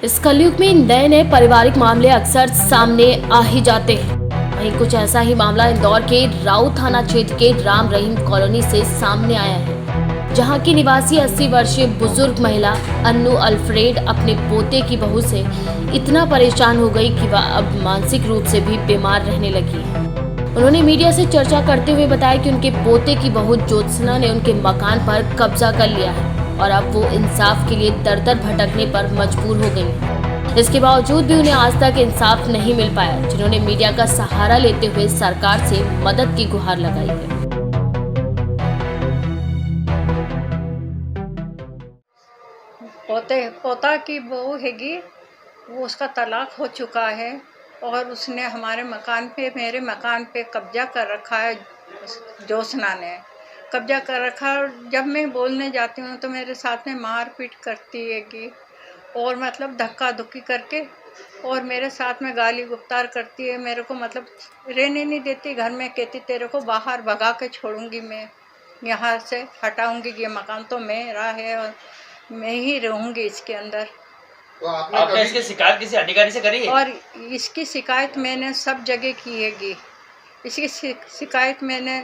इस कलयुग में नए नए पारिवारिक मामले अक्सर सामने आ ही जाते हैं। वहीं कुछ ऐसा ही मामला इंदौर के राऊ थाना क्षेत्र के राम रहीम कॉलोनी से सामने आया है, जहां की निवासी 80 वर्षीय बुजुर्ग महिला अन्नू अल्फ्रेड अपने पोते की बहू से इतना परेशान हो गई कि वह अब मानसिक रूप से भी बीमार रहने लगी है। उन्होंने मीडिया से चर्चा करते हुए बताया कि उनके पोते की बहू ज्योत्सना ने उनके मकान पर कब्जा कर लिया है और अब वो इंसाफ के लिए दर दर भटकने पर मजबूर हो गई हैं। इसके बावजूद भी उन्हें आज तक इंसाफ नहीं मिल पाया, जिन्होंने मीडिया का सहारा लेते हुए सरकार से मदद की गुहार लगाई है। पोता की बहू हैगी, वो उसका तलाक हो चुका है और उसने हमारे मकान पे, मेरे मकान पे कब्जा कर रखा है। ज्योत्सना ने कब्जा कर रखा है। जब मैं बोलने जाती हूँ तो मेरे साथ में मार पीट करती है कि और मतलब धक्का धुक्की करके और मेरे साथ में गाली गुफ्तार करती है। मेरे को मतलब रहने नहीं देती घर में, कहती तेरे को बाहर भगा के छोड़ूंगी, मैं यहाँ से हटाऊंगी, ये मकान तो मेरा है और मैं ही रहूँगी इसके अंदर। तो आपने इसकी शिकायत किसी अधिकारी से करी है? और इसकी शिकायत मैंने सब जगह की हैगी। इसकी शिकायत मैंने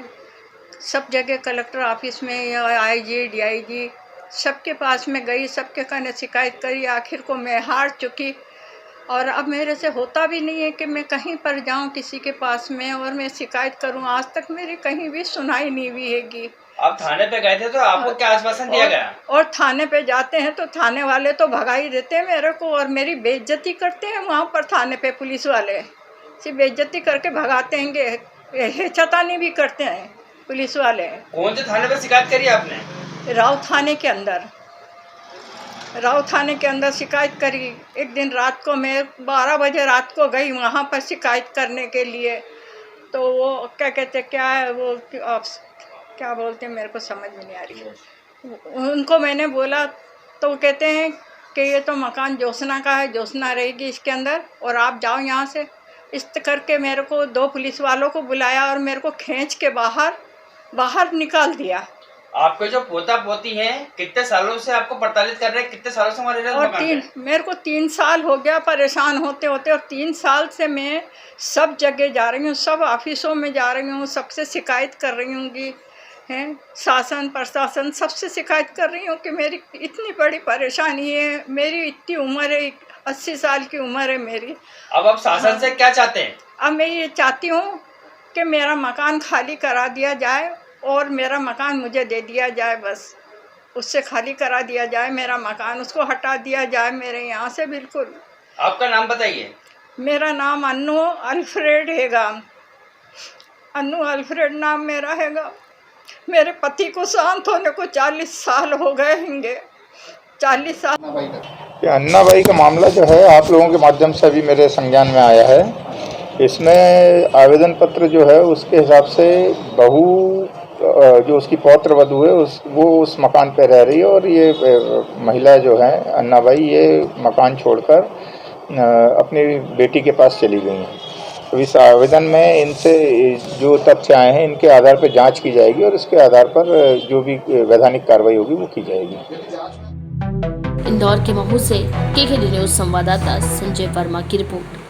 सब जगह कलेक्टर ऑफिस में या आईजी डीआईजी सबके पास में गई, सबके कहने शिकायत करी। आखिर को मैं हार चुकी और अब मेरे से होता भी नहीं है कि मैं कहीं पर जाऊं किसी के पास में और मैं शिकायत करूं। आज तक मेरी कहीं भी सुनाई नहीं हुई हैगी। आप थाने पे गए थे तो आपको क्या आश्वासन दिया गया? और थाने पे जाते हैं तो थाने वाले तो भगा ही देते हैं मेरे को और मेरी बेइज्जती करते हैं। वहाँ पर थाने पे पुलिस वाले सिर्फ बेइज्जती करके भगाते हैं, चतानी भी करते हैं पुलिस वाले। कौन से थाने पे शिकायत करी आपने? राव थाने के अंदर, राव थाने के अंदर शिकायत करी। एक दिन रात को मैं 12 बजे रात को गई वहाँ पर शिकायत करने के लिए। तो वो क्या कहते, क्या है वो, क्या बोलते हैं, मेरे को समझ में नहीं आ रही। उनको मैंने बोला तो वो कहते हैं कि ये तो मकान ज्योत्सना का है, ज्योत्सना रहेगी इसके अंदर और आप जाओ यहाँ से। इस करके मेरे को 2 पुलिस वालों को बुलाया और मेरे को खींच के बाहर निकाल दिया। आपके जो पोता पोती हैं कितने सालों से आपको प्रताड़ित कर रहे हैं? कितने सालों से हमारे मेरे को 3 साल हो गया परेशान होते होते और 3 साल से मैं सब जगह जा रही हूँ, सब ऑफिसों में जा रही हूँ, सबसे शिकायत कर रही हूँ कि हैं शासन प्रशासन सबसे शिकायत कर रही हूँ कि मेरी इतनी बड़ी परेशानी है। मेरी इतनी उम्र है, 80 साल की उम्र है मेरी। अब आप शासन से क्या चाहते हैं? अब मैं ये चाहती हूँ कि मेरा मकान खाली करा दिया जाए और मेरा मकान मुझे दे दिया जाए। बस उससे खाली करा दिया जाए मेरा मकान, उसको हटा दिया जाए मेरे यहाँ से बिल्कुल। आपका नाम बताइए। मेरा नाम अन्नू अल्फ्रेड हैगा। अन्नू अल्फ्रेड नाम मेरा हैगा। मेरे पति को शांत होने को 40 साल हो गए होंगे, 40 साल। अन्ना बाई का मामला जो है आप लोगों के माध्यम से अभी मेरे संज्ञान में आया है। इसमें आवेदन पत्र जो है उसके हिसाब से बहू जो उसकी पौत्र वधू है वो उस मकान पे रह रही है और ये महिला जो है अन्ना बाई ये मकान छोड़कर अपनी बेटी के पास चली गई हैं। तो इस आवेदन में इनसे जो तथ्य आए हैं इनके आधार पर जांच की जाएगी और इसके आधार पर जो भी वैधानिक कार्रवाई होगी वो की जाएगी। इंदौर के महू से केकेडी न्यूज़ संवाददाता संजय वर्मा की रिपोर्ट।